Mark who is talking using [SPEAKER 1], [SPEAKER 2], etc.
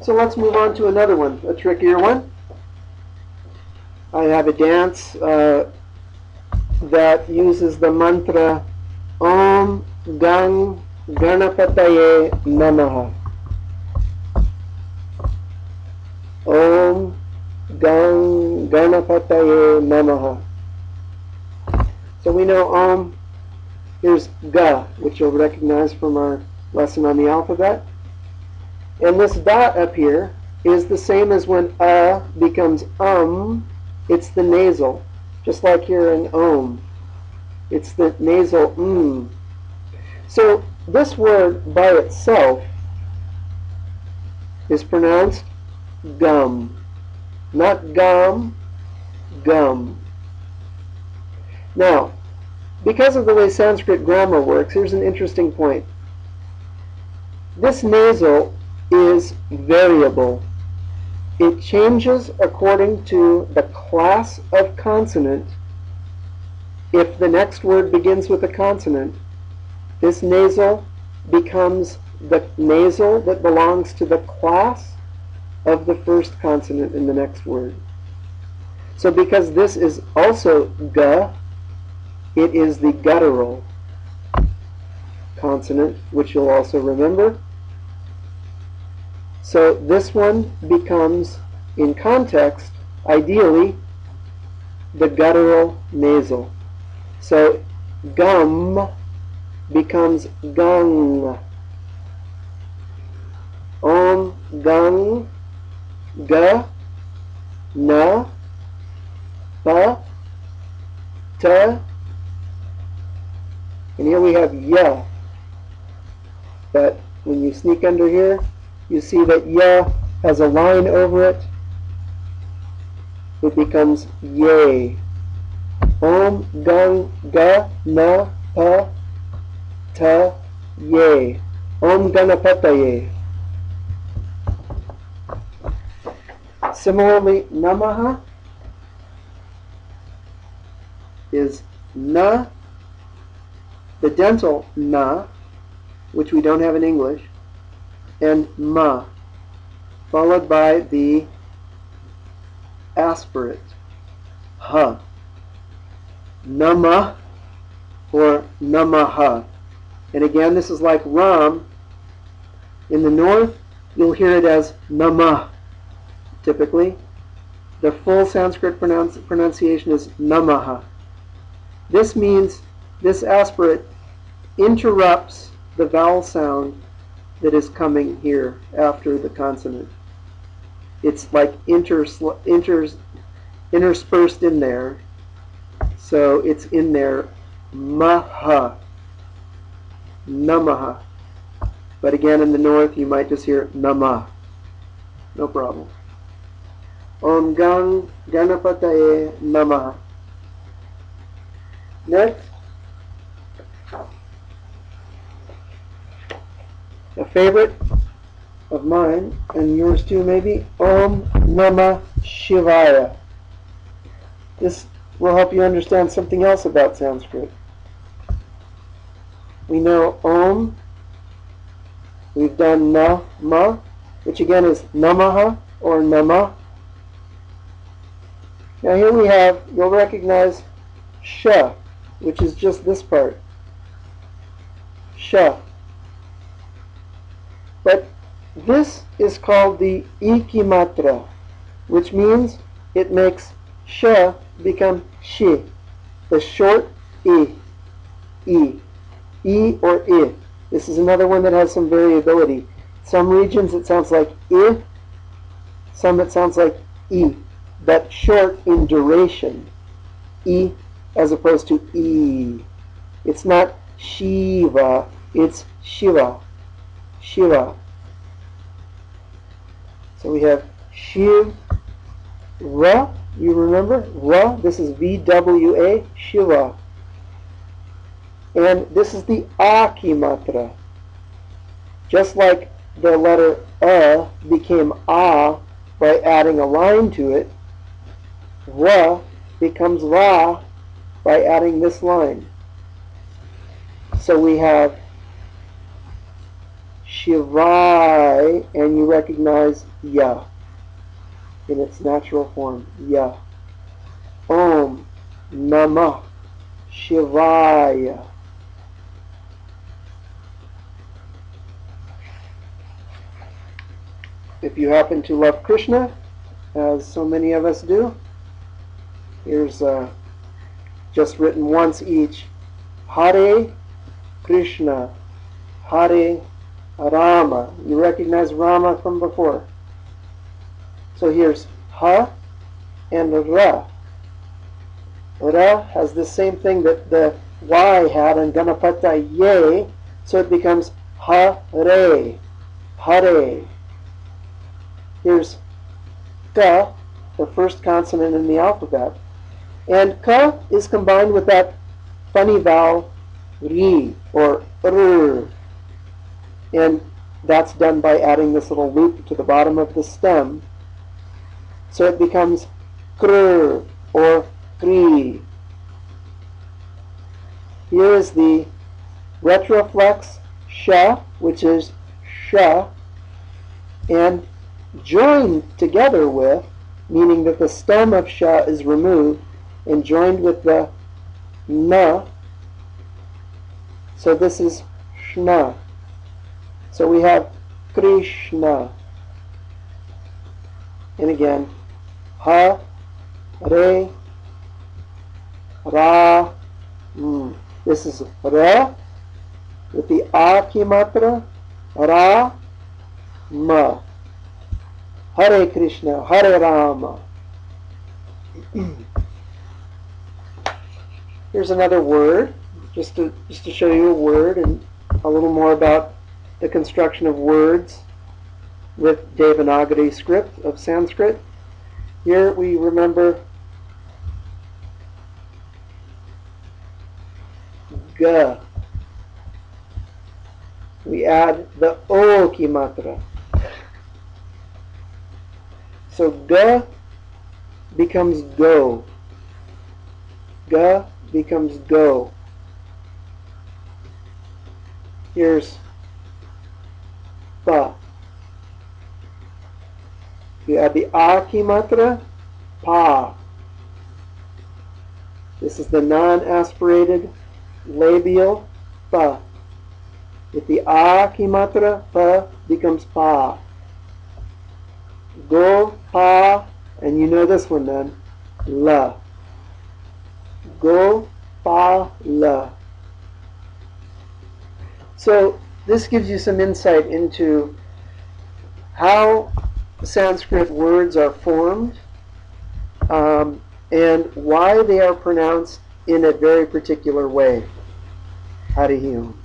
[SPEAKER 1] So let's move on to another one, a trickier one. I have a dance that uses the mantra Om Gang Ganapataye Namaha. Om Gang Ganapataye Namaha. So we know Om, here's Ga, which you'll recognize from our lesson on the alphabet. And this dot up here is the same as when A becomes it's the nasal. Just like here in Om. It's the nasal So this word by itself is pronounced gum. Not gum, gum. Now, because of the way Sanskrit grammar works, here's an interesting point. This nasal is variable. It changes according to the class of consonant. If the next word begins with a consonant, this nasal becomes the nasal that belongs to the class of the first consonant in the next word. So because this is also ga, it is the guttural consonant, which you'll also remember. So this one becomes, in context, ideally, the guttural nasal. So gum becomes gang. Om gang ga na pa ta. And here we have ya. But when you sneak under here, you see that ya has a line over it. It becomes yay. Om gang ga na pa ta ye. Om ganapataye. Similarly, namaha is na, the dental na, which we don't have in English, and ma, followed by the aspirate, ha. Nama or namaha. And again, this is like ram. In the north, you'll hear it as nama, typically. The full Sanskrit pronunciation is namaha. This means this aspirate interrupts the vowel sound that is coming here after the consonant. It's like interspersed in there. So it's in there, maha, namaha. But again, in the north, you might just hear nama. No problem. Om gang ganapataye namaha. Next, a favorite of mine, and yours too maybe, Om Namah Shivaya. This will help you understand something else about Sanskrit. We know Om, we've done Nama, which again is Namaha or Nama. Now here we have, you'll recognize Sha, which is just this part. Sha. But this is called the Ikimatra, which means it makes Sha become Shi, the short E, E or I. This is another one that has some variability. Some regions it sounds like I, some it sounds like E, but short in duration. E as opposed to E. It's not Shiva, it's Shiva. Shiva. So we have Shiv, Ra, you remember? Ra, this is VWA, Shiva. And this is the Akimatra. Just like the letter A became A by adding a line to it, Ra becomes Ra by adding this line. So we have Shivai, and you recognize Ya in its natural form, Ya. Om Namah Shivaya. If you happen to love Krishna, as so many of us do, here's just written once each. Hare Krishna, Hare Rama. You recognize Rama from before. So here's Ha and Ra. Ra has the same thing that the Y had in Ganapata Ye, so it becomes Hare, Hare. Here's Ka, the first consonant in the alphabet. And Ka is combined with that funny vowel Ri, or R. And that's done by adding this little loop to the bottom of the stem. So it becomes Kr, or Kri. Here is the retroflex Sha, which is Sha, and joined together with, meaning that the stem of Sha is removed and joined with the Na. So this is Shna. So we have Krishna. And again, Ha, Re, Ra. This is Ra with the A ki matra, Ra, Ma. Hare Krishna, Hare Rama. Here's another word, just to show you a word and a little more about the construction of words with Devanagari script of Sanskrit. Here we remember Ga. We add the O ki matra. So Ga becomes Go. Ga becomes Go. Here's Pa. You add the A ki matra, Pa. This is the non-aspirated labial Pa. With the A ki matra, Pa becomes Pa. Go, Pa, and you know this one then, La. Go, Pa, La. So this gives you some insight into how Sanskrit words are formed and why they are pronounced in a very particular way. Hari Om.